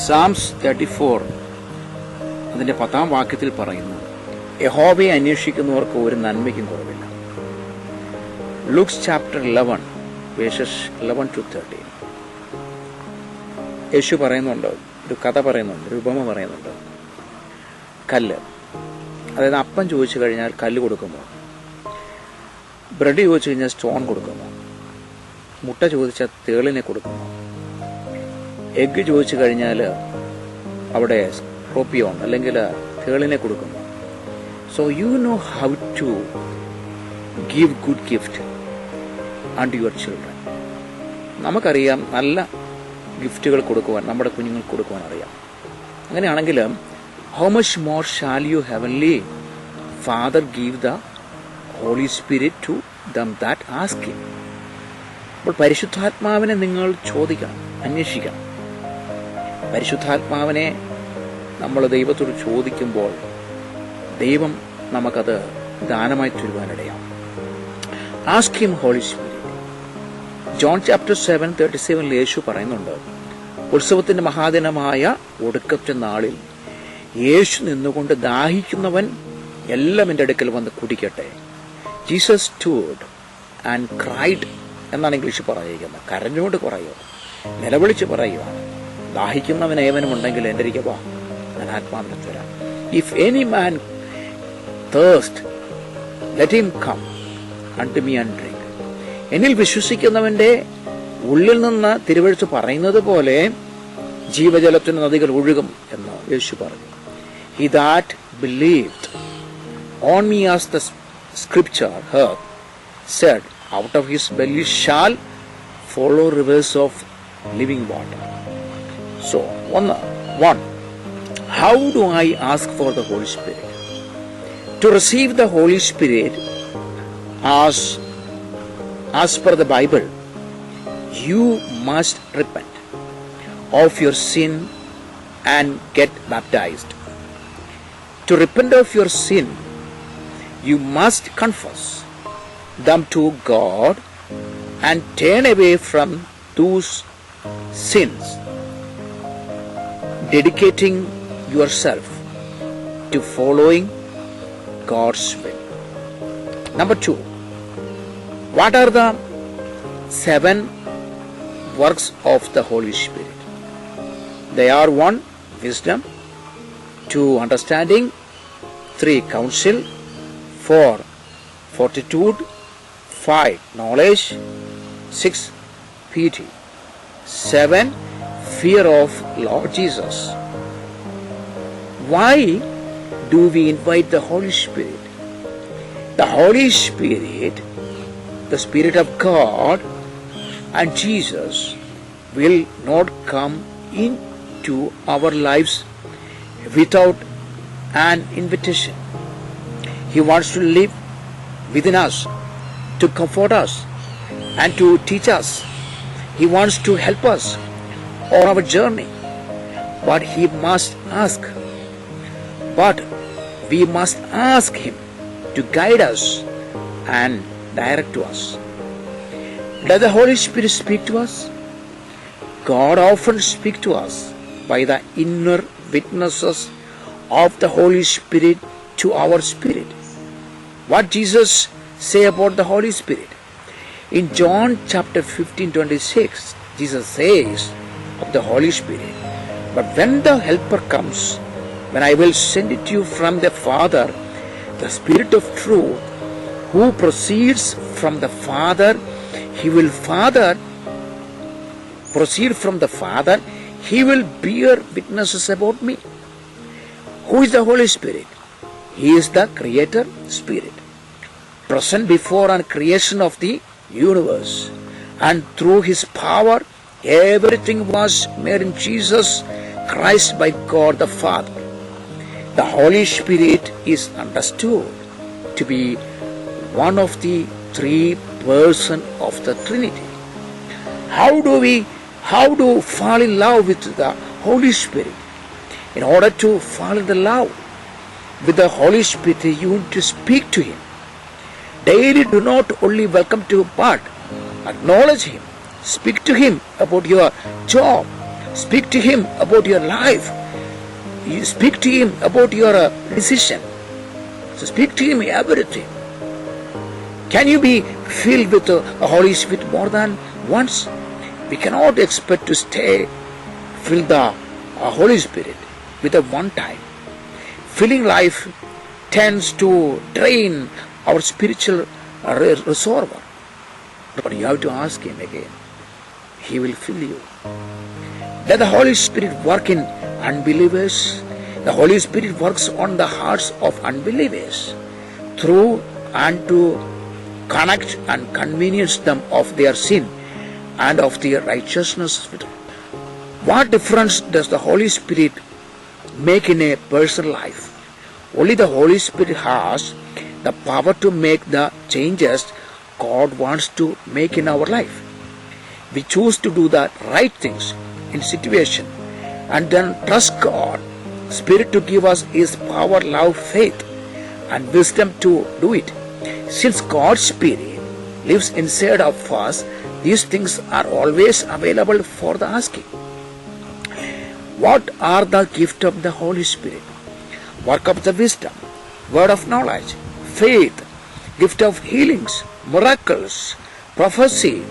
സാംസ് 34 അതിൻ്റെ 10-ാം വാക്യത്തിൽ പറയുന്നു, യഹോവയെ അന്വേഷിക്കുന്നവർക്ക് ഒരു നന്മയ്ക്കും കുറവില്ല. ലൂക്സ് ചാപ്റ്റർ 11 വേഴ്സസ് 11-13 യേശു പറയുന്നുണ്ട്, ഒരു കഥ പറയുന്നുണ്ട്, ഒരു ഉപമ പറയുന്നുണ്ട്. കല്ല്, അതായത് അപ്പം ചോദിച്ചു കഴിഞ്ഞാൽ കല്ല് കൊടുക്കുമോ? ബ്രെഡ് ചോദിച്ചു കഴിഞ്ഞാൽ സ്റ്റോൺ കൊടുക്കുമോ? മുട്ട ചോദിച്ചാൽ തേളിനെ കൊടുക്കുമോ? എഗ്ഗ് ചോദിച്ചു കഴിഞ്ഞാൽ അവിടെ സ്കോർപ്പിയോൺ അല്ലെങ്കിൽ തേളിനെ കൊടുക്കുമോ? So you know how to give good gift and your children. നമുക്കറിയാം നല്ല ഗിഫ്റ്റുകൾ കൊടുക്കുവാൻ, നമ്മുടെ കുഞ്ഞുങ്ങൾക്ക് കൊടുക്കുവാൻ അറിയാം. അങ്ങനെയാണെങ്കിൽ how much more shall you heavenly father give the holy spirit to them that ask him. അപ്പോൾ പരിശുദ്ധാത്മാവിനെ നിങ്ങൾ ചോദിക്കണം, അന്വേഷിക്കണം. പരിശുദ്ധാത്മാവിനെ നമ്മൾ ദൈവത്തോട് ചോദിക്കുമ്പോൾ ദൈവം നമുക്കത് ദാനമായി തരുവാനിടയാം. Ask him holy spirit. John chapter 7:37 Yeshu പറയുന്നുണ്ട്, ഉത്സവത്തിന്റെ മഹാദിനമായ ഒടുക്കത്തെ നാളിൽ യേശു നിന്നുകൊണ്ട് ദാഹിക്കുന്നവൻ എല്ലാം എൻ്റെ അടുക്കൽ വന്ന് കുടിക്കട്ടെ. ജീസസ് സ്റ്റൂഡ് ആൻഡ് ക്രൈഡ് എന്നാണ് ഇംഗ്ലീഷ് പറഞ്ഞിരിക്കുന്നത്. കരഞ്ഞുകൊണ്ട് പറയുക, നിലവിളിച്ച് പറയുകയാണ്, ദാഹിക്കുന്നവൻ ഏവനും ഉണ്ടെങ്കിൽ എൻ്റെ അരികെ വാ, ഞാൻ ആത്മാവിനെ തരാം. If any man thirst let him come unto me and drink. എന്നിൽ വിശ്വസിക്കുന്നവന്റെ ഉള്ളിൽ നിന്ന് തിരുവെഴുത്ത് പറയുന്നത് പോലെ ജീവജലത്തിന് നദികൾ ഒഴുകും എന്ന് യേശു പറഞ്ഞു. He that believed on me, as the scripture heard said, out of his belly shall follow rivers of living water. So, one, how do I ask for the Holy Spirit? To receive the Holy Spirit as per the Bible, you must repent of your sin and get baptized. To repent of your sin, you must confess them to God and turn away from those sins, dedicating yourself to following God's will. Number 2, what are the 7 works of the Holy Spirit? They are: 1, wisdom; 2, understanding; 3, counsel; 4, fortitude; 5, knowledge; 6, piety; 7, fear of Lord Jesus. Why do we invite the Holy Spirit? The Holy Spirit, the Spirit of God and Jesus, will not come into our lives without an invitation. He wants to live within us, to comfort us and to teach us. He wants to help us on our journey. But we must ask Him to guide us and direct to us. Does the Holy Spirit speak to us? God often speaks to us by the inner witnesses of the Holy Spirit to our spirit. What Jesus say about the Holy Spirit? In John chapter 15:26, Jesus says of the Holy Spirit, "But when the Helper comes, when I will send it to you from the Father, the Spirit of truth, who proceeds from the Father, He will bear witnesses about me." Who is the Holy Spirit? He is the Creator Spirit, present before the creation of the universe, and through His power everything was made in Jesus Christ by God the Father. The Holy Spirit is understood to be one of the 3 persons of the Trinity. How do fall in love with the Holy Spirit? In order to fall in love with the Holy Spirit, you need to speak to Him daily. Do not only welcome to, but acknowledge Him. Speak to Him about your job. Speak to Him about your life. You speak to Him about your decision. So speak to Him everything. Can you be filled with the Holy Spirit more than once? We cannot expect to stay filled the Holy Spirit with a one time. Filling life tends to drain our spiritual reservoir. But you have to ask Him again. He will fill you. Let the Holy Spirit work in unbelievers. The Holy Spirit works on the hearts of unbelievers through and to connect and convenience them of their sin and of their righteousness. What difference does the Holy Spirit make in a person's life? Only the Holy Spirit has the power to make the changes God wants to make in our life. We choose to do the right things in situation and then trust God, Spirit to give us His power, love, faith and wisdom to do it. Since God's Spirit lives inside of us, these things are always available for the asking. What are the gifts of the Holy Spirit? Work of the wisdom, word of knowledge, faith, gift of healings, miracles, prophecy,